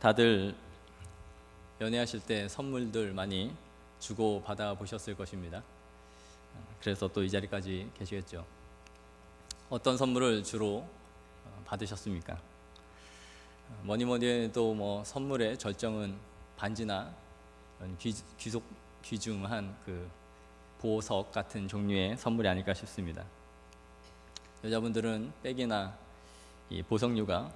다들 연애하실 때 선물들 많이 주고 받아 보셨을 것입니다. 그래서 또 이 자리까지 계시겠죠. 어떤 선물을 주로 받으셨습니까? 뭐니 해도 선물의 절정은 반지나 귀중한 그 보석 같은 종류의 선물이 아닐까 싶습니다. 여자분들은 백이나 이 보석류가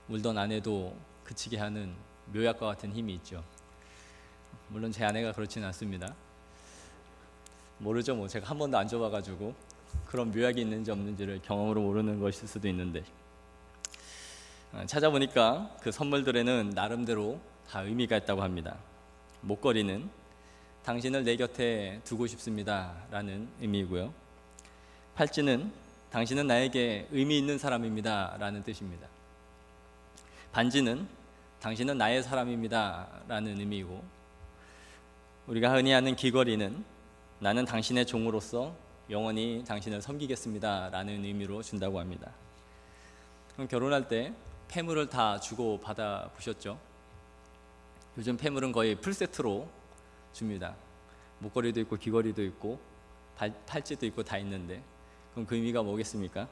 물던 안에도 그치게 하는 묘약과 같은 힘이 있죠. 물론 제 아내가 그렇지는 않습니다. 모르죠. 제가 한 번도 안 줘봐가지고 그런 묘약이 있는지 없는지를 경험으로 모르는 것일 수도 있는데, 찾아보니까 그 선물들에는 나름대로 다 의미가 있다고 합니다. 목걸이는 당신을 내 곁에 두고 싶습니다 라는 의미이고요, 팔찌는 당신은 나에게 의미 있는 사람입니다 라는 뜻입니다. 반지는 당신은 나의 사람입니다 라는 의미이고, 우리가 흔히 아는 귀걸이는 나는 당신의 종으로서 영원히 당신을 섬기겠습니다 라는 의미로 준다고 합니다. 그럼 결혼할 때 폐물을 다 주고 받아 보셨죠? 요즘 폐물은 거의 풀세트로 줍니다. 목걸이도 있고 귀걸이도 있고 팔찌도 있고 다 있는데, 그럼 그 의미가 뭐겠습니까?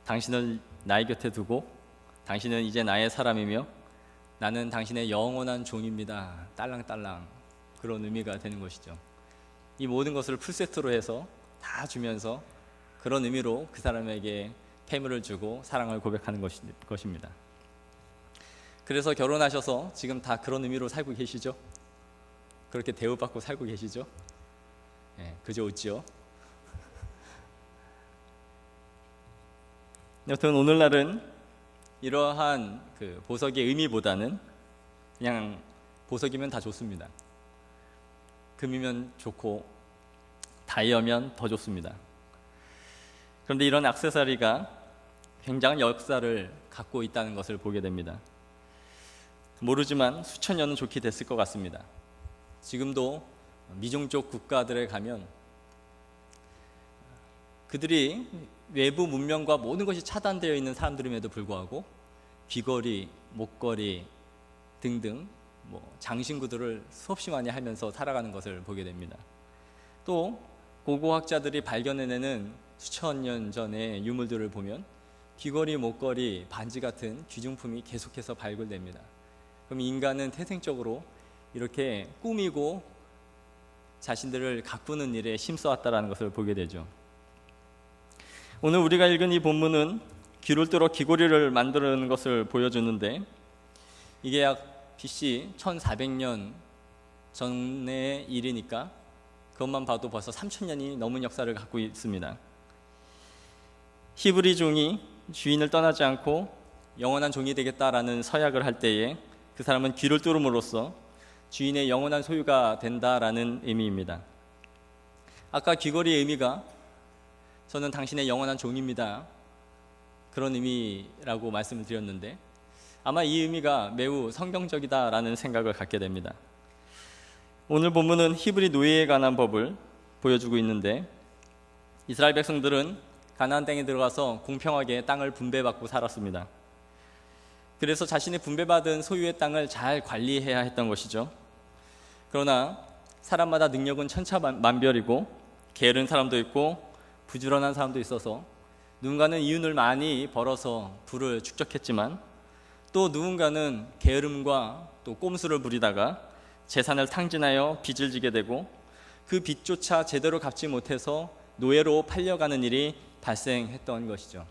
당신을 나의 곁에 두고 당신은 이제 나의 사람이며 나는 당신의 영원한 종입니다 딸랑딸랑, 그런 의미가 되는 것이죠. 이 모든 것을 풀세트로 해서 다 주면서 그런 의미로 그 사람에게 폐물을 주고 사랑을 고백하는 것입니다. 그래서 결혼하셔서 지금 다 그런 의미로 살고 계시죠? 그렇게 대우받고 살고 계시죠? 그저 웃지요? 여튼 오늘날은 이러한 그 보석의 의미보다는 그냥 보석이면 다 좋습니다. 금이면 좋고 다이아면 더 좋습니다. 그런데 이런 액세서리가 굉장한 역사를 갖고 있다는 것을 보게 됩니다. 모르지만 수천 년은 좋게 됐을 것 같습니다. 지금도 미종족 국가들에 가면 그들이 외부 문명과 모든 것이 차단되어 있는 사람들임에도 불구하고 귀걸이, 목걸이 등등 장신구들을 수없이 많이 하면서 살아가는 것을 보게 됩니다. 또 고고학자들이 발견해내는 수천 년 전의 유물들을 보면 귀걸이, 목걸이, 반지 같은 귀중품이 계속해서 발굴됩니다. 그럼 인간은 태생적으로 이렇게 꾸미고 자신들을 가꾸는 일에 힘써왔다는 것을 보게 되죠. 오늘 우리가 읽은 이 본문은 귀를 뚫어 귀걸이를 만드는 것을 보여주는데, 이게 약 BC 1400년 전의 일이니까 그것만 봐도 벌써 3000년이 넘은 역사를 갖고 있습니다. 히브리 종이 주인을 떠나지 않고 영원한 종이 되겠다라는 서약을 할 때에 그 사람은 귀를 뚫음으로써 주인의 영원한 소유가 된다라는 의미입니다. 아까 귀걸이의 의미가 저는 당신의 영원한 종입니다, 그런 의미라고 말씀을 드렸는데, 아마 이 의미가 매우 성경적이다라는 생각을 갖게 됩니다. 오늘 본문은 히브리 노예에 관한 법을 보여주고 있는데, 이스라엘 백성들은 가나안 땅에 들어가서 공평하게 땅을 분배받고 살았습니다. 그래서 자신이 분배받은 소유의 땅을 잘 관리해야 했던 것이죠. 그러나 사람마다 능력은 천차만별이고 게으른 사람도 있고 부지런한 사람도 있어서 누군가는 이윤을 많이 벌어서 부를 축적했지만, 또 누군가는 게으름과 또 꼼수를 부리다가 재산을 탕진하여 빚을 지게 되고 그 빚조차 제대로 갚지 못해서 노예로 팔려가는 일이 발생했던 것이죠.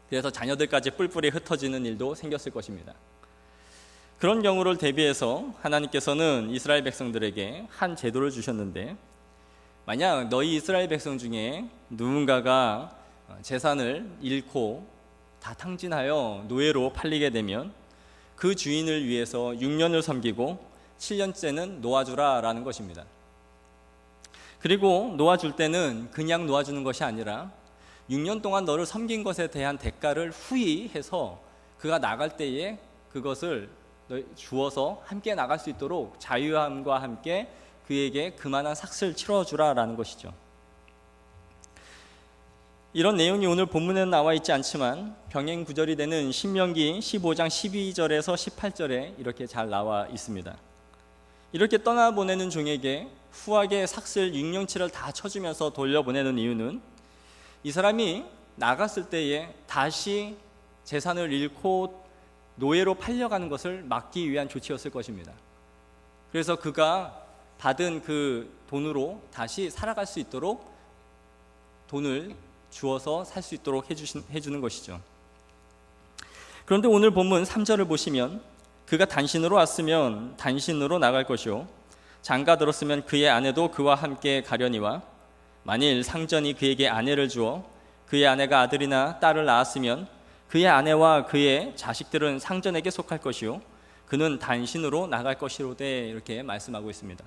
그래서 자녀들까지 뿔뿔이 흩어지는 일도 생겼을 것입니다. 그런 경우를 대비해서 하나님께서는 이스라엘 백성들에게 한 제도를 주셨는데, 만약 너희 이스라엘 백성 중에 누군가가 재산을 잃고 다 탕진하여 노예로 팔리게 되면 그 주인을 위해서 6년을 섬기고 7년째는 놓아주라 라는 것입니다. 그리고 놓아줄 때는 그냥 놓아주는 것이 아니라 6년 동안 너를 섬긴 것에 대한 대가를 후히해서 그가 나갈 때에 그것을 주어서 함께 나갈 수 있도록 자유함과 함께 그에게 그만한 삭슬 치러주라 라는 것이죠. 이런 내용이 오늘 본문에는 나와 있지 않지만 병행 구절이 되는 신명기 15장 12절에서 18절에 이렇게 잘 나와 있습니다. 이렇게 떠나보내는 종에게 후하게 삭슬 6년치를 다 쳐주면서 돌려보내는 이유는 이 사람이 나갔을 때에 다시 재산을 잃고 노예로 팔려가는 것을 막기 위한 조치였을 것입니다. 그래서 그가 받은 그 돈으로 다시 살아갈 수 있도록 돈을 주어서 살 수 있도록 해주는 것이죠. 그런데 오늘 본문 3절을 보시면 그가 단신으로 왔으면 단신으로 나갈 것이요 장가 들었으면 그의 아내도 그와 함께 가려니와 만일 상전이 그에게 아내를 주어 그의 아내가 아들이나 딸을 낳았으면 그의 아내와 그의 자식들은 상전에게 속할 것이요 그는 단신으로 나갈 것이로되 이렇게 말씀하고 있습니다.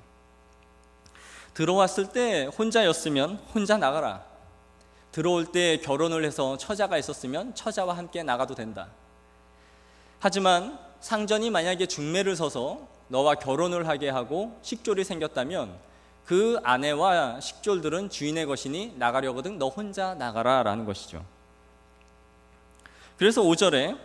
들어왔을 때 혼자였으면 혼자 나가라. 들어올 때 결혼을 해서 처자가 있었으면 처자와 함께 나가도 된다. 하지만 상전이 만약에 중매를 서서 너와 결혼을 하게 하고 식졸이 생겼다면 그 아내와 식졸들은 주인의 것이니 나가려거든 너 혼자 나가라 라는 것이죠. 그래서 5절에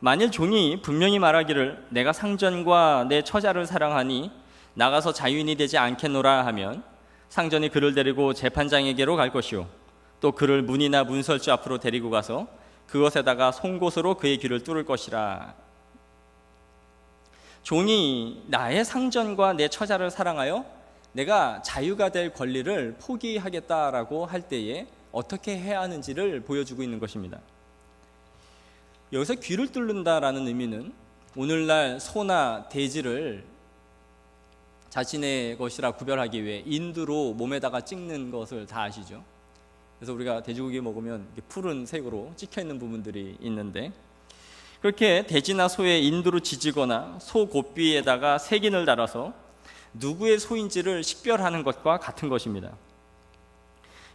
만일 종이 분명히 말하기를 내가 상전과 내 처자를 사랑하니 나가서 자유인이 되지 않겠노라 하면 상전이 그를 데리고 재판장에게로 갈 것이요 또 그를 문이나 문설주 앞으로 데리고 가서 그것에다가 송곳으로 그의 귀를 뚫을 것이라. 종이 나의 상전과 내 처자를 사랑하여 내가 자유가 될 권리를 포기하겠다라고 할 때에 어떻게 해야 하는지를 보여주고 있는 것입니다. 여기서 귀를 뚫는다라는 의미는 오늘날 소나 돼지를 자신의 것이라 구별하기 위해 인두로 몸에다가 찍는 것을 다 아시죠? 그래서 우리가 돼지고기 먹으면 푸른 색으로 찍혀있는 부분들이 있는데 그렇게 돼지나 소의 인두로 지지거나 소 고삐에다가 색인을 달아서 누구의 소인지를 식별하는 것과 같은 것입니다.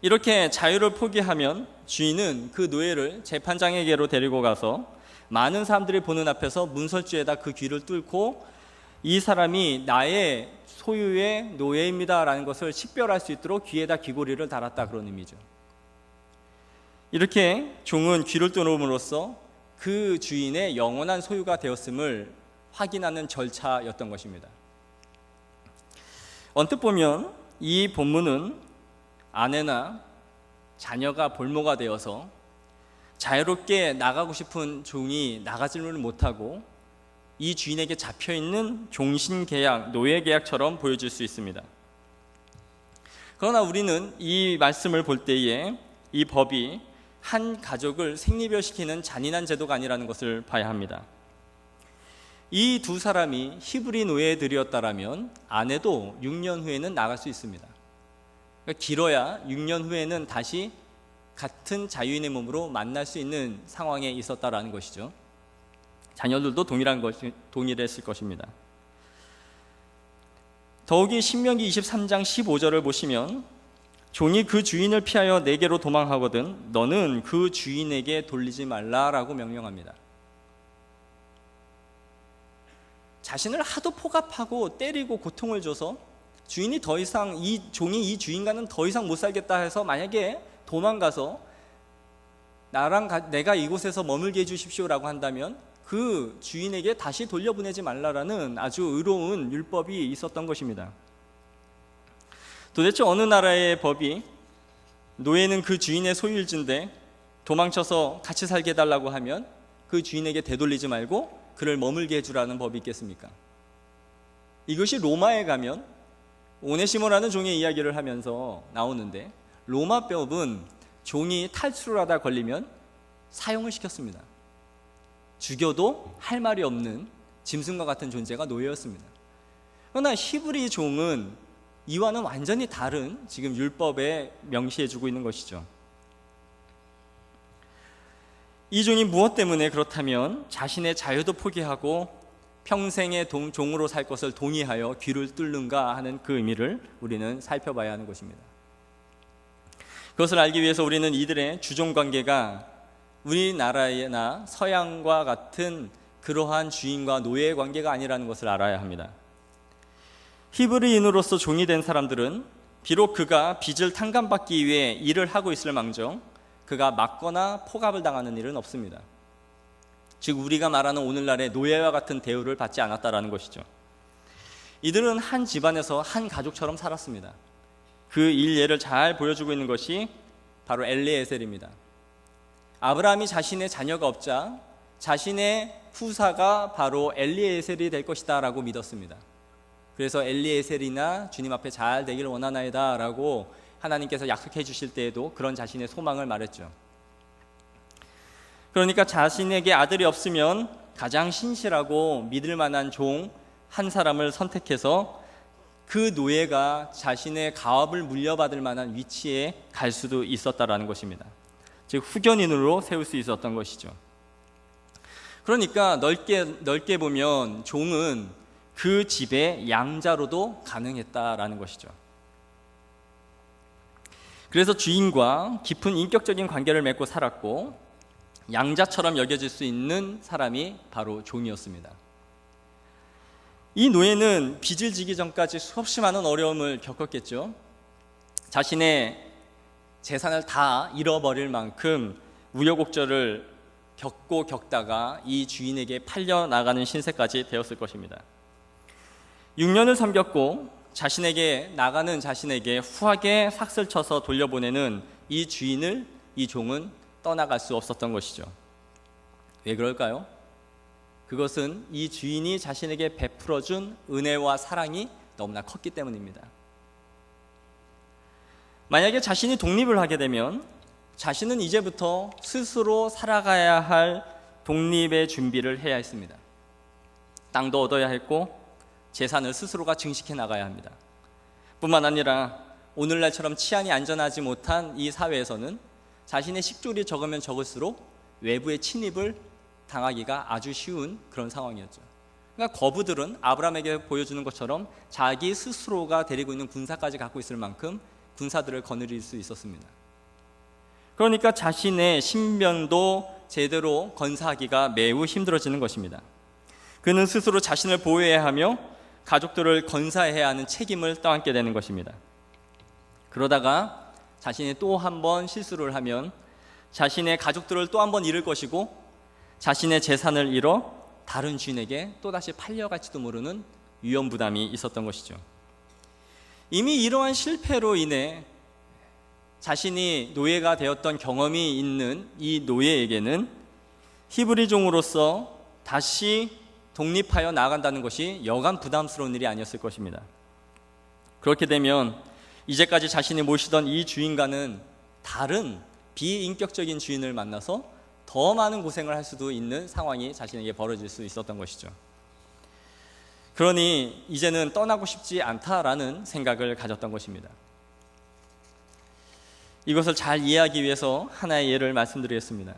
이렇게 자유를 포기하면 주인은 그 노예를 재판장에게로 데리고 가서 많은 사람들이 보는 앞에서 문설주에다 그 귀를 뚫고 이 사람이 나의 소유의 노예입니다 라는 것을 식별할 수 있도록 귀에다 귀고리를 달았다 그런 의미죠. 이렇게 종은 귀를 뚫음으로써 그 주인의 영원한 소유가 되었음을 확인하는 절차였던 것입니다. 언뜻 보면 이 본문은 아내나 자녀가 볼모가 되어서 자유롭게 나가고 싶은 종이 나가지를 못하고 이 주인에게 잡혀있는 종신계약, 노예계약처럼 보여질 수 있습니다. 그러나 우리는 이 말씀을 볼 때에 이 법이 한 가족을 생리별시키는 잔인한 제도가 아니라는 것을 봐야 합니다. 이 두 사람이 히브리 노예들이었다라면 아내도 6년 후에는 나갈 수 있습니다. 그러니까 길어야 6년 후에는 다시 같은 자유인의 몸으로 만날 수 있는 상황에 있었다라는 것이죠. 자녀들도 동일했을 것입니다. 더욱이 신명기 23장 15절을 보시면 종이 그 주인을 피하여 내게로 도망하거든 너는 그 주인에게 돌리지 말라라고 명령합니다. 자신을 하도 포갑하고 때리고 고통을 줘서 주인이 더 이상 이 종이 이 주인과는 더 이상 못 살겠다 해서 만약에 도망가서 내가 이곳에서 머물게 해주십시오라고 한다면 그 주인에게 다시 돌려보내지 말라라는 아주 의로운 율법이 있었던 것입니다. 도대체 어느 나라의 법이 노예는 그 주인의 소유일진데 도망쳐서 같이 살게 해달라고 하면 그 주인에게 되돌리지 말고 그를 머물게 해주라는 법이 있겠습니까? 이것이 로마에 가면 오네시모라는 종의 이야기를 하면서 나오는데 로마법은 종이 탈출을 하다 걸리면 사형을 시켰습니다. 죽여도 할 말이 없는 짐승과 같은 존재가 노예였습니다. 그러나 히브리 종은 이와는 완전히 다른 지금 율법에 명시해주고 있는 것이죠. 이 종이 무엇 때문에 그렇다면 자신의 자유도 포기하고 평생의 종으로 살 것을 동의하여 귀를 뚫는가 하는 그 의미를 우리는 살펴봐야 하는 것입니다. 그것을 알기 위해서 우리는 이들의 주종관계가 우리나라나 서양과 같은 그러한 주인과 노예의 관계가 아니라는 것을 알아야 합니다. 히브리인으로서 종이 된 사람들은 비록 그가 빚을 탕감받기 위해 일을 하고 있을 망정 그가 맞거나 포갑을 당하는 일은 없습니다. 즉 우리가 말하는 오늘날의 노예와 같은 대우를 받지 않았다라는 것이죠. 이들은 한 집안에서 한 가족처럼 살았습니다. 그 일례를 잘 보여주고 있는 것이 바로 엘리에셀입니다. 아브라함이 자신의 자녀가 없자 자신의 후사가 바로 엘리에셀이 될 것이다 라고 믿었습니다. 그래서 엘리에셀이나 주님 앞에 잘 되기를 원하나이다 라고 하나님께서 약속해 주실 때에도 그런 자신의 소망을 말했죠. 그러니까 자신에게 아들이 없으면 가장 신실하고 믿을 만한 종 한 사람을 선택해서 그 노예가 자신의 가업을 물려받을 만한 위치에 갈 수도 있었다라는 것입니다. 즉 후견인으로 세울 수 있었던 것이죠. 그러니까 넓게 보면 종은 그 집의 양자로도 가능했다라는 것이죠. 그래서 주인과 깊은 인격적인 관계를 맺고 살았고 양자처럼 여겨질 수 있는 사람이 바로 종이었습니다. 이 노예는 빚을 지기 전까지 수없이 많은 어려움을 겪었겠죠. 자신의 재산을 다 잃어버릴 만큼 우여곡절을 겪다가 이 주인에게 팔려나가는 신세까지 되었을 것입니다. 6년을 섬겼고 자신에게 후하게 삭슬 쳐서 돌려보내는 이 종은 떠나갈 수 없었던 것이죠. 왜 그럴까요? 그것은 이 주인이 자신에게 베풀어준 은혜와 사랑이 너무나 컸기 때문입니다. 만약에 자신이 독립을 하게 되면 자신은 이제부터 스스로 살아가야 할 독립의 준비를 해야 했습니다. 땅도 얻어야 했고 재산을 스스로가 증식해 나가야 합니다. 뿐만 아니라 오늘날처럼 치안이 안전하지 못한 이 사회에서는 자신의 식줄이 적으면 적을수록 외부의 침입을 당하기가 아주 쉬운 그런 상황이었죠. 그러니까 거부들은 아브라함에게 보여주는 것처럼 자기 스스로가 데리고 있는 군사까지 갖고 있을 만큼 군사들을 거느릴 수 있었습니다. 그러니까 자신의 신변도 제대로 건사하기가 매우 힘들어지는 것입니다. 그는 스스로 자신을 보호해야 하며 가족들을 건사해야 하는 책임을 떠안게 되는 것입니다. 그러다가 자신이 또 한 번 실수를 하면 자신의 가족들을 또 한 번 잃을 것이고 자신의 재산을 잃어 다른 주인에게 또다시 팔려갈지도 모르는 위험부담이 있었던 것이죠. 이미 이러한 실패로 인해 자신이 노예가 되었던 경험이 있는 이 노예에게는 히브리 종으로서 다시 독립하여 나아간다는 것이 여간 부담스러운 일이 아니었을 것입니다. 그렇게 되면 이제까지 자신이 모시던 이 주인과는 다른 비인격적인 주인을 만나서 더 많은 고생을 할 수도 있는 상황이 자신에게 벌어질 수 있었던 것이죠. 그러니 이제는 떠나고 싶지 않다라는 생각을 가졌던 것입니다. 이것을 잘 이해하기 위해서 하나의 예를 말씀드리겠습니다.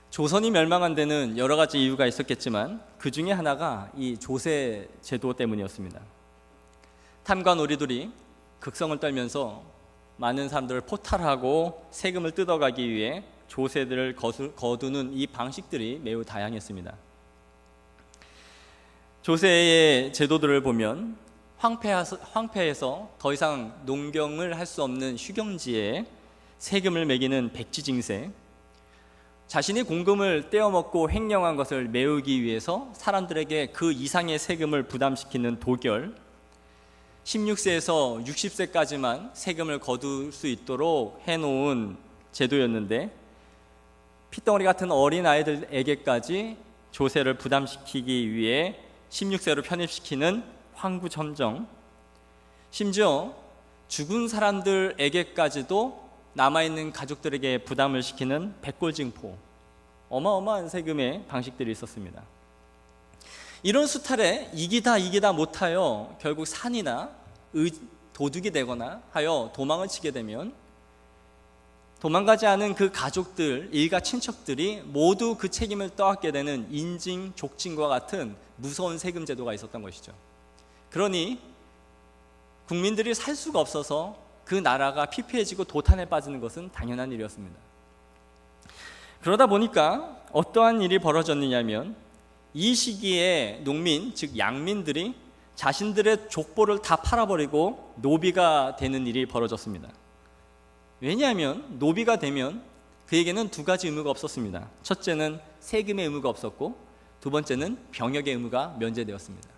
조선이 멸망한 데는 여러 가지 이유가 있었겠지만 그 중에 하나가 이 조세 제도 때문이었습니다. 탐관 놀이들이 극성을 떨면서 많은 사람들을 포탈하고 세금을 뜯어가기 위해 조세들을 거두는 이 방식들이 매우 다양했습니다. 조세의 제도들을 보면 황폐해서 더 이상 농경을 할 수 없는 휴경지에 세금을 매기는 백지징세, 자신이 공금을 떼어먹고 횡령한 것을 메우기 위해서 사람들에게 그 이상의 세금을 부담시키는 도결, 16세에서 60세까지만 세금을 거둘 수 있도록 해놓은 제도였는데 핏덩어리 같은 어린 아이들에게까지 조세를 부담시키기 위해 16세로 편입시키는 황구점정, 심지어 죽은 사람들에게까지도 남아있는 가족들에게 부담을 시키는 백골징포, 어마어마한 세금의 방식들이 있었습니다. 이런 수탈에 이기다 못하여 결국 산이나 도둑이 되거나 하여 도망을 치게 되면 도망가지 않은 그 가족들, 일가 친척들이 모두 그 책임을 떠안게 되는 인징, 족징과 같은 무서운 세금 제도가 있었던 것이죠. 그러니 국민들이 살 수가 없어서 그 나라가 피폐해지고 도탄에 빠지는 것은 당연한 일이었습니다. 그러다 보니까 어떠한 일이 벌어졌느냐면 이 시기에 농민, 즉 양민들이 자신들의 족보를 다 팔아버리고 노비가 되는 일이 벌어졌습니다. 왜냐하면 노비가 되면 그에게는 두 가지 의무가 없었습니다. 첫째는 세금의 의무가 없었고, 두 번째는 병역의 의무가 면제되었습니다.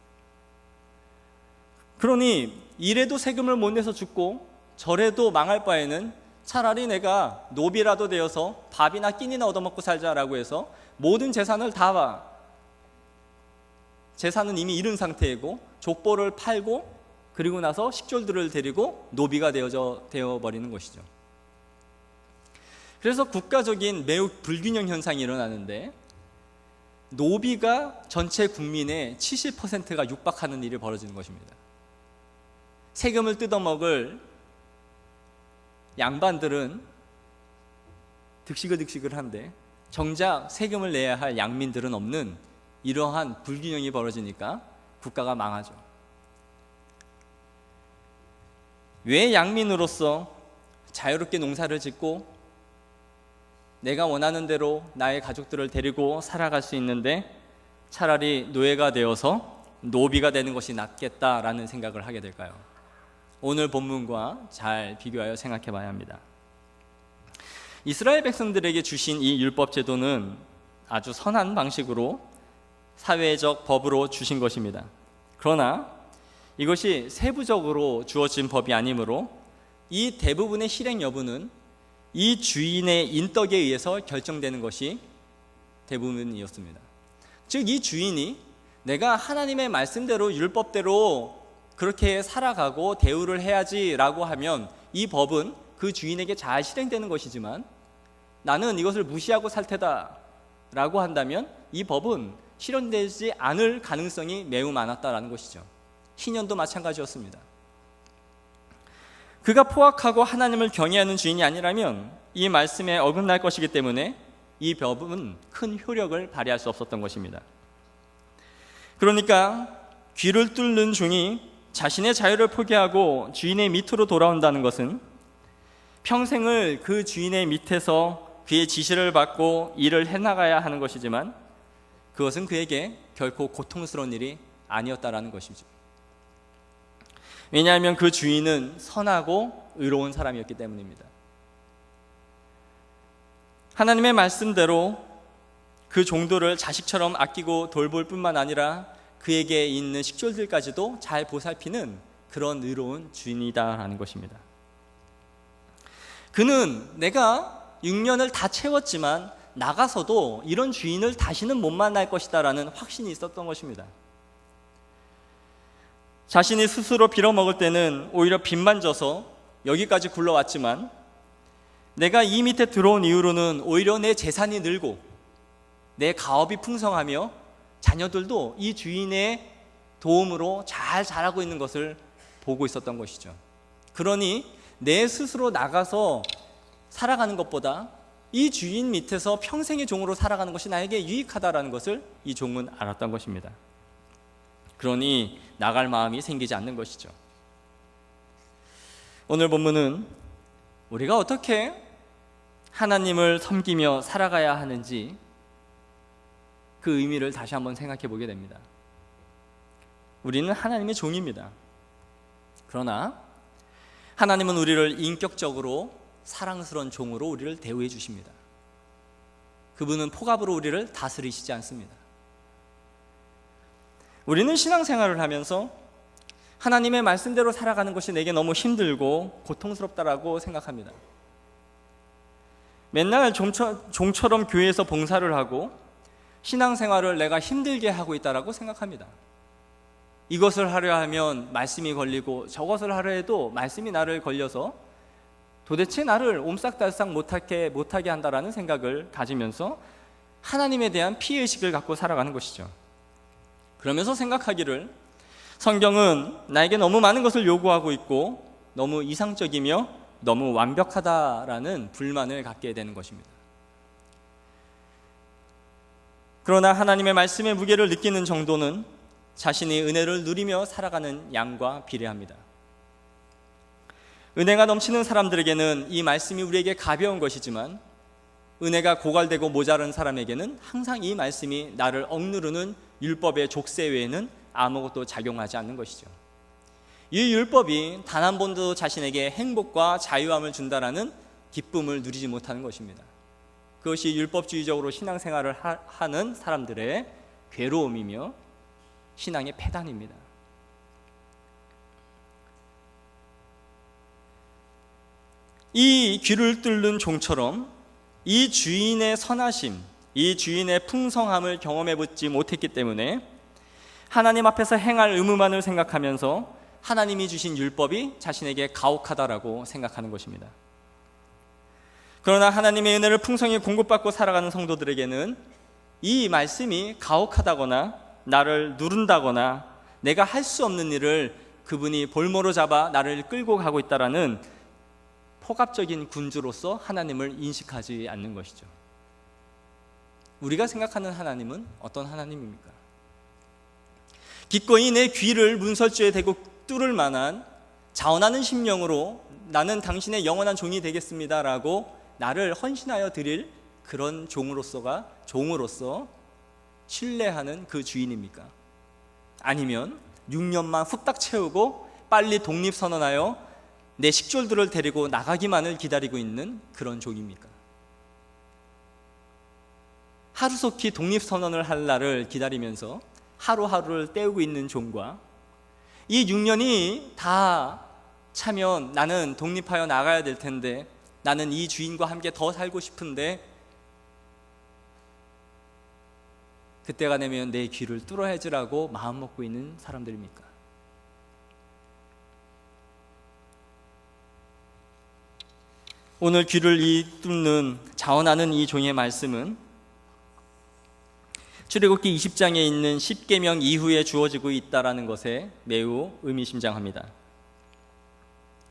그러니 이래도 세금을 못 내서 죽고 저래도 망할 바에는 차라리 내가 노비라도 되어서 밥이나 끼니나 얻어먹고 살자라고 해서 모든 재산을 다, 재산은 이미 잃은 상태이고 족보를 팔고 그리고 나서 식졸들을 데리고 노비가 되어버리는 것이죠. 그래서 국가적인 매우 불균형 현상이 일어나는데, 노비가 전체 국민의 70%가 육박하는 일이 벌어지는 것입니다. 세금을 뜯어먹을 양반들은 득시글득시글한데 정작 세금을 내야 할 양민들은 없는 이러한 불균형이 벌어지니까 국가가 망하죠. 왜 양민으로서 자유롭게 농사를 짓고 내가 원하는 대로 나의 가족들을 데리고 살아갈 수 있는데 차라리 노예가 되어서 노비가 되는 것이 낫겠다라는 생각을 하게 될까요? 오늘 본문과 잘 비교하여 생각해 봐야 합니다. 이스라엘 백성들에게 주신 이 율법 제도는 아주 선한 방식으로 사회적 법으로 주신 것입니다. 그러나 이것이 세부적으로 주어진 법이 아니므로 이 대부분의 실행 여부는 이 주인의 인덕에 의해서 결정되는 것이 대부분이었습니다. 즉, 이 주인이 내가 하나님의 말씀대로 율법대로 그렇게 살아가고 대우를 해야지라고 하면 이 법은 그 주인에게 잘 실행되는 것이지만, 나는 이것을 무시하고 살 테다 라고 한다면 이 법은 실현되지 않을 가능성이 매우 많았다라는 것이죠. 희년도 마찬가지였습니다. 그가 포악하고 하나님을 경외하는 주인이 아니라면 이 말씀에 어긋날 것이기 때문에 이 법은 큰 효력을 발휘할 수 없었던 것입니다. 그러니까 귀를 뚫는 종이 자신의 자유를 포기하고 주인의 밑으로 돌아온다는 것은 평생을 그 주인의 밑에서 그의 지시를 받고 일을 해나가야 하는 것이지만, 그것은 그에게 결코 고통스러운 일이 아니었다라는 것이죠. 왜냐하면 그 주인은 선하고 의로운 사람이었기 때문입니다. 하나님의 말씀대로 그 종도를 자식처럼 아끼고 돌볼 뿐만 아니라 그에게 있는 식졸들까지도 잘 보살피는 그런 의로운 주인이다라는 것입니다. 그는 내가 6년을 다 채웠지만 나가서도 이런 주인을 다시는 못 만날 것이다라는 확신이 있었던 것입니다. 자신이 스스로 빌어먹을 때는 오히려 빚만 져서 여기까지 굴러왔지만, 내가 이 밑에 들어온 이후로는 오히려 내 재산이 늘고 내 가업이 풍성하며 자녀들도 이 주인의 도움으로 잘 자라고 있는 것을 보고 있었던 것이죠. 그러니 내 스스로 나가서 살아가는 것보다 이 주인 밑에서 평생의 종으로 살아가는 것이 나에게 유익하다라는 것을 이 종은 알았던 것입니다. 그러니 나갈 마음이 생기지 않는 것이죠. 오늘 본문은 우리가 어떻게 하나님을 섬기며 살아가야 하는지 그 의미를 다시 한번 생각해 보게 됩니다. 우리는 하나님의 종입니다. 그러나 하나님은 우리를 인격적으로 사랑스러운 종으로 우리를 대우해 주십니다. 그분은 폭압으로 우리를 다스리시지 않습니다. 우리는 신앙생활을 하면서 하나님의 말씀대로 살아가는 것이 내게 너무 힘들고 고통스럽다라고 생각합니다. 맨날 종처럼 교회에서 봉사를 하고 신앙생활을 내가 힘들게 하고 있다라고 생각합니다. 이것을 하려 하면 말씀이 걸리고 저것을 하려 해도 말씀이 나를 걸려서 도대체 나를 옴싹달싹 못하게 한다라는 생각을 가지면서 하나님에 대한 피해의식을 갖고 살아가는 것이죠. 그러면서 생각하기를 성경은 나에게 너무 많은 것을 요구하고 있고 너무 이상적이며 너무 완벽하다라는 불만을 갖게 되는 것입니다. 그러나 하나님의 말씀의 무게를 느끼는 정도는 자신이 은혜를 누리며 살아가는 양과 비례합니다. 은혜가 넘치는 사람들에게는 이 말씀이 우리에게 가벼운 것이지만, 은혜가 고갈되고 모자란 사람에게는 항상 이 말씀이 나를 억누르는 율법의 족쇄 외에는 아무것도 작용하지 않는 것이죠. 이 율법이 단 한 번도 자신에게 행복과 자유함을 준다라는 기쁨을 누리지 못하는 것입니다. 그것이 율법주의적으로 신앙생활을 하는 사람들의 괴로움이며 신앙의 폐단입니다. 이 귀를 뚫는 종처럼 이 주인의 선하심, 이 주인의 풍성함을 경험해 보지 못했기 때문에 하나님 앞에서 행할 의무만을 생각하면서 하나님이 주신 율법이 자신에게 가혹하다라고 생각하는 것입니다. 그러나 하나님의 은혜를 풍성히 공급받고 살아가는 성도들에게는 이 말씀이 가혹하다거나 나를 누른다거나 내가 할 수 없는 일을 그분이 볼모로 잡아 나를 끌고 가고 있다라는 포갑적인 군주로서 하나님을 인식하지 않는 것이죠. 우리가 생각하는 하나님은 어떤 하나님입니까? 기꺼이 내 귀를 문설주에 대고 뚫을 만한 자원하는 심령으로 나는 당신의 영원한 종이 되겠습니다라고 나를 헌신하여 드릴 그런 종으로서 신뢰하는 그 주인입니까? 아니면 6년만 후딱 채우고 빨리 독립선언하여 내 식졸들을 데리고 나가기만을 기다리고 있는 그런 종입니까? 하루속히 독립선언을 할 날을 기다리면서 하루하루를 때우고 있는 종과 이 6년이 다 차면 나는 독립하여 나가야 될 텐데 나는 이 주인과 함께 더 살고 싶은데 그때가 되면 내 귀를 뚫어야지라고 마음먹고 있는 사람들입니까? 오늘 귀를 뚫는 자원하는 이 종의 말씀은 출애굽기 20장에 있는 십계명 이후에 주어지고 있다는 것에 매우 의미심장합니다.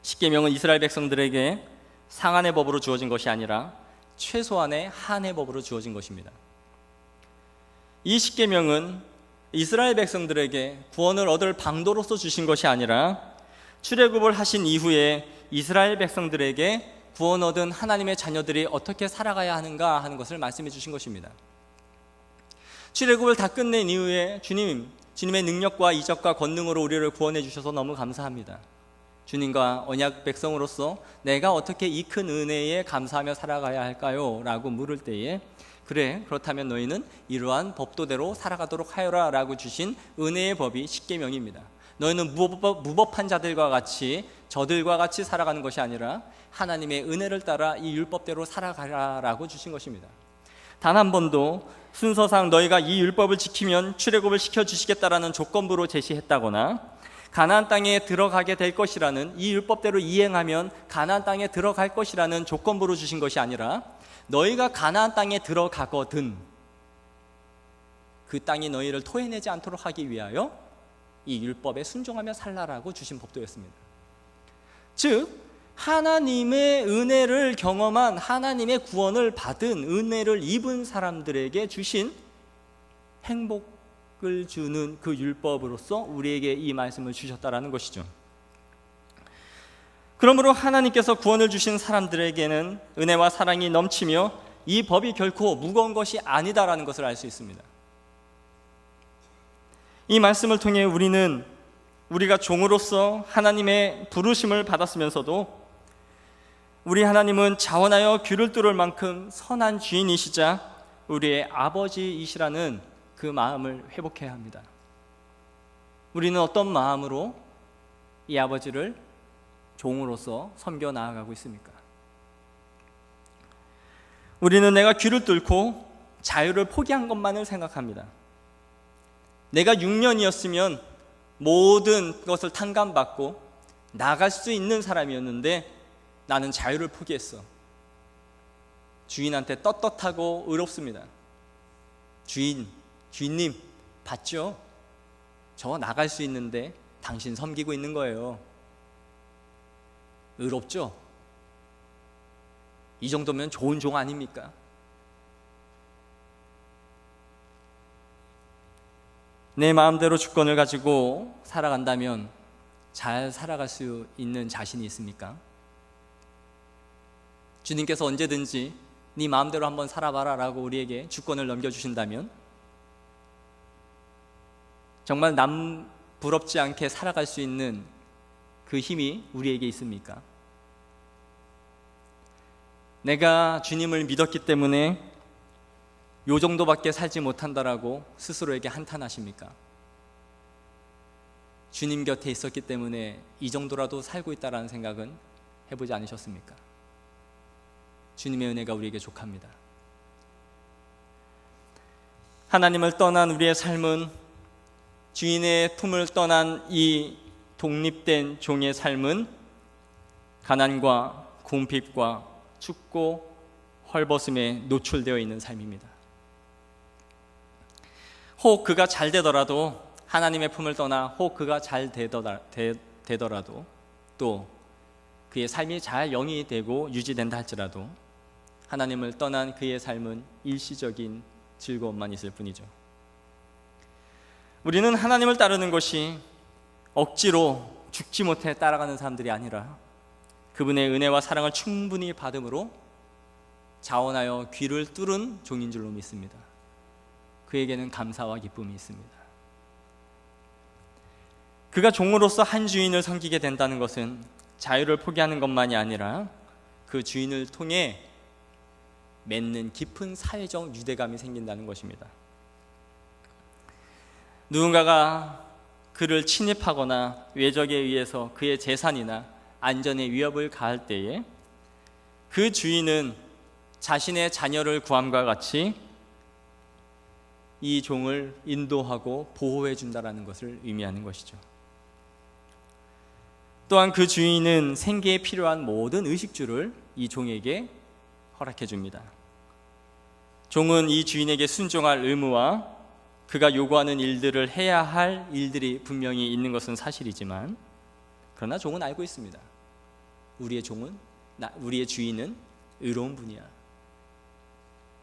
십계명은 이스라엘 백성들에게 상한의 법으로 주어진 것이 아니라 최소한의 한의 법으로 주어진 것입니다. 이 십계명은 이스라엘 백성들에게 구원을 얻을 방도로서 주신 것이 아니라 출애굽을 하신 이후에 이스라엘 백성들에게 구원 얻은 하나님의 자녀들이 어떻게 살아가야 하는가 하는 것을 말씀해 주신 것입니다. 출애굽을 다 끝낸 이후에 주님의 능력과 이적과 권능으로 우리를 구원해 주셔서 너무 감사합니다. 주님과 언약 백성으로서 내가 어떻게 이 큰 은혜에 감사하며 살아가야 할까요? 라고 물을 때에 그래, 그렇다면 너희는 이러한 법도대로 살아가도록 하여라 라고 주신 은혜의 법이 십계명입니다. 너희는 무법한 자들과 같이 저들과 같이 살아가는 것이 아니라 하나님의 은혜를 따라 이 율법대로 살아가라라고 주신 것입니다. 단 한 번도 순서상 너희가 이 율법을 지키면 출애굽을 시켜주시겠다라는 조건부로 제시했다거나 가나안 땅에 들어가게 될 것이라는 이 율법대로 이행하면 가나안 땅에 들어갈 것이라는 조건부로 주신 것이 아니라 너희가 가나안 땅에 들어가거든 그 땅이 너희를 토해내지 않도록 하기 위하여 이 율법에 순종하며 살라라고 주신 법도였습니다. 즉 하나님의 은혜를 경험한 하나님의 구원을 받은 은혜를 입은 사람들에게 주신 행복을 주는 그 율법으로서 우리에게 이 말씀을 주셨다라는 것이죠. 그러므로 하나님께서 구원을 주신 사람들에게는 은혜와 사랑이 넘치며 이 법이 결코 무거운 것이 아니다라는 것을 알 수 있습니다. 이 말씀을 통해 우리가 종으로서 하나님의 부르심을 받았으면서도 우리 하나님은 자원하여 귀를 뚫을 만큼 선한 주인이시자 우리의 아버지이시라는 그 마음을 회복해야 합니다. 우리는 어떤 마음으로 이 아버지를 종으로서 섬겨 나아가고 있습니까? 우리는 내가 귀를 뚫고 자유를 포기한 것만을 생각합니다. 내가 6년이었으면 모든 것을 탕감받고 나갈 수 있는 사람이었는데 나는 자유를 포기했어. 주인한테 떳떳하고 의롭습니다. 주인님 봤죠? 저 나갈 수 있는데 당신 섬기고 있는 거예요. 의롭죠? 이 정도면 좋은 종 아닙니까? 내 마음대로 주권을 가지고 살아간다면 잘 살아갈 수 있는 자신이 있습니까? 주님께서 언제든지 네 마음대로 한번 살아봐라 라고 우리에게 주권을 넘겨주신다면 정말 남 부럽지 않게 살아갈 수 있는 그 힘이 우리에게 있습니까? 내가 주님을 믿었기 때문에 요 정도밖에 살지 못한다라고 스스로에게 한탄하십니까? 주님 곁에 있었기 때문에 이 정도라도 살고 있다라는 생각은 해보지 않으셨습니까? 주님의 은혜가 우리에게 족합니다. 하나님을 떠난 우리의 삶은, 주인의 품을 떠난 이 독립된 종의 삶은 가난과 궁핍과 춥고 헐벗음에 노출되어 있는 삶입니다. 혹 그가 잘 되더라도, 하나님의 품을 떠나 혹 그가 잘 되더라도, 또 그의 삶이 잘 영이 되고 유지된다 할지라도 하나님을 떠난 그의 삶은 일시적인 즐거움만 있을 뿐이죠. 우리는 하나님을 따르는 것이 억지로 죽지 못해 따라가는 사람들이 아니라 그분의 은혜와 사랑을 충분히 받음으로 자원하여 귀를 뚫은 종인 줄로 믿습니다. 그에게는 감사와 기쁨이 있습니다. 그가 종으로서 한 주인을 섬기게 된다는 것은 자유를 포기하는 것만이 아니라 그 주인을 통해 맺는 깊은 사회적 유대감이 생긴다는 것입니다. 누군가가 그를 침입하거나 외적에 의해서 그의 재산이나 안전에 위협을 가할 때에 그 주인은 자신의 자녀를 구함과 같이 이 종을 인도하고 보호해 준다는 것을 의미하는 것이죠. 또한 그 주인은 생계에 필요한 모든 의식주를 이 종에게 허락해 줍니다. 종은 이 주인에게 순종할 의무와 그가 요구하는 일들을 해야 할 일들이 분명히 있는 것은 사실이지만, 그러나 종은 알고 있습니다. 우리의 주인은 의로운 분이야.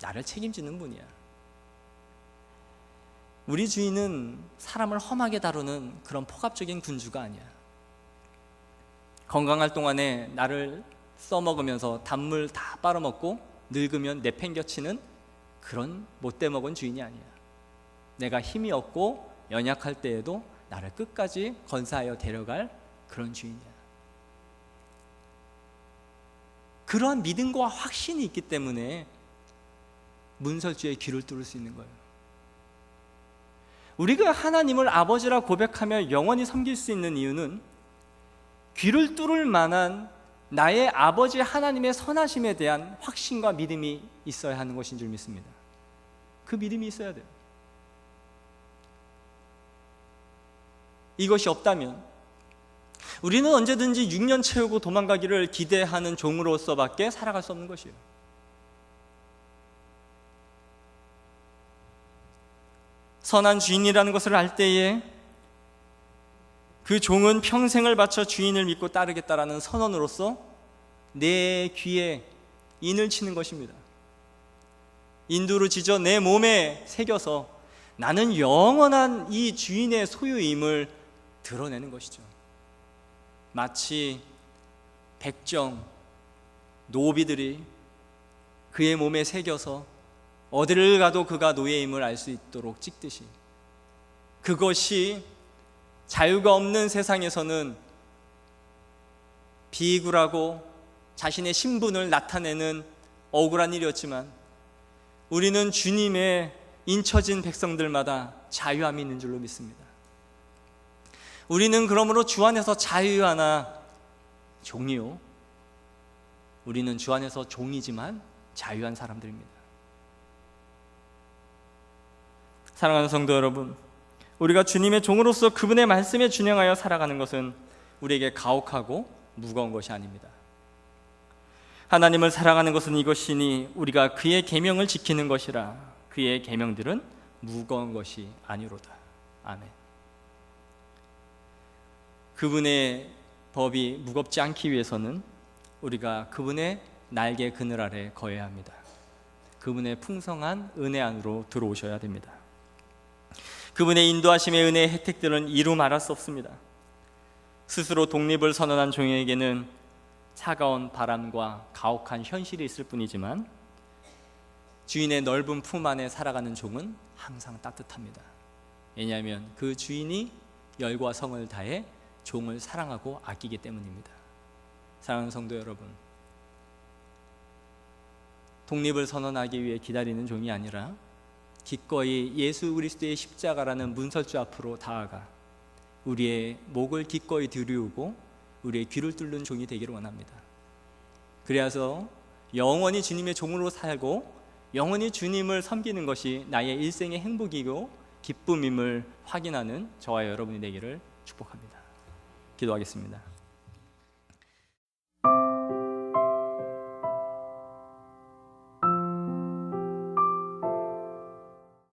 나를 책임지는 분이야. 우리 주인은 사람을 험하게 다루는 그런 폭압적인 군주가 아니야. 건강할 동안에 나를 써먹으면서 단물 다 빨아먹고 늙으면 내팽겨치는 그런 못돼 먹은 주인이 아니야. 내가 힘이 없고 연약할 때에도 나를 끝까지 건사하여 데려갈 그런 주인이야. 그러한 믿음과 확신이 있기 때문에 문설주의 귀를 뚫을 수 있는 거예요. 우리가 하나님을 아버지라 고백하며 영원히 섬길 수 있는 이유는 귀를 뚫을 만한 나의 아버지 하나님의 선하심에 대한 확신과 믿음이 있어야 하는 것인 줄 믿습니다. 그 믿음이 있어야 돼요. 이것이 없다면 우리는 언제든지 6년 채우고 도망가기를 기대하는 종으로서밖에 살아갈 수 없는 것이에요. 선한 주인이라는 것을 알 때에 그 종은 평생을 바쳐 주인을 믿고 따르겠다라는 선언으로서 내 귀에 인을 치는 것입니다. 인두로 지져 내 몸에 새겨서 나는 영원한 이 주인의 소유임을 드러내는 것이죠. 마치 백정, 노비들이 그의 몸에 새겨서 어디를 가도 그가 노예임을 알 수 있도록 찍듯이, 그것이 자유가 없는 세상에서는 비굴하고 자신의 신분을 나타내는 억울한 일이었지만, 우리는 주님의 인쳐진 백성들마다 자유함이 있는 줄로 믿습니다. 우리는 그러므로 주 안에서 자유하나 종이요, 우리는 주 안에서 종이지만 자유한 사람들입니다. 사랑하는 성도 여러분, 우리가 주님의 종으로서 그분의 말씀에 준행하여 살아가는 것은 우리에게 가혹하고 무거운 것이 아닙니다. 하나님을 사랑하는 것은 이것이니 우리가 그의 계명을 지키는 것이라. 그의 계명들은 무거운 것이 아니로다. 아멘. 그분의 법이 무겁지 않기 위해서는 우리가 그분의 날개 그늘 아래 거해야 합니다. 그분의 풍성한 은혜 안으로 들어오셔야 됩니다. 그분의 인도하심의 은혜의 혜택들은 이루 말할 수 없습니다. 스스로 독립을 선언한 종에게는 차가운 바람과 가혹한 현실이 있을 뿐이지만, 주인의 넓은 품 안에 살아가는 종은 항상 따뜻합니다. 왜냐하면 그 주인이 열과 성을 다해 종을 사랑하고 아끼기 때문입니다. 사랑하는 성도 여러분, 독립을 선언하기 위해 기다리는 종이 아니라 기꺼이 예수 그리스도의 십자가라는 문설주 앞으로 다가가 우리의 목을 기꺼이 들이우고 우리의 귀를 뚫는 종이 되기를 원합니다. 그래서 영원히 주님의 종으로 살고 영원히 주님을 섬기는 것이 나의 일생의 행복이고 기쁨임을 확인하는 저와 여러분이 되기를 축복합니다. 기도하겠습니다.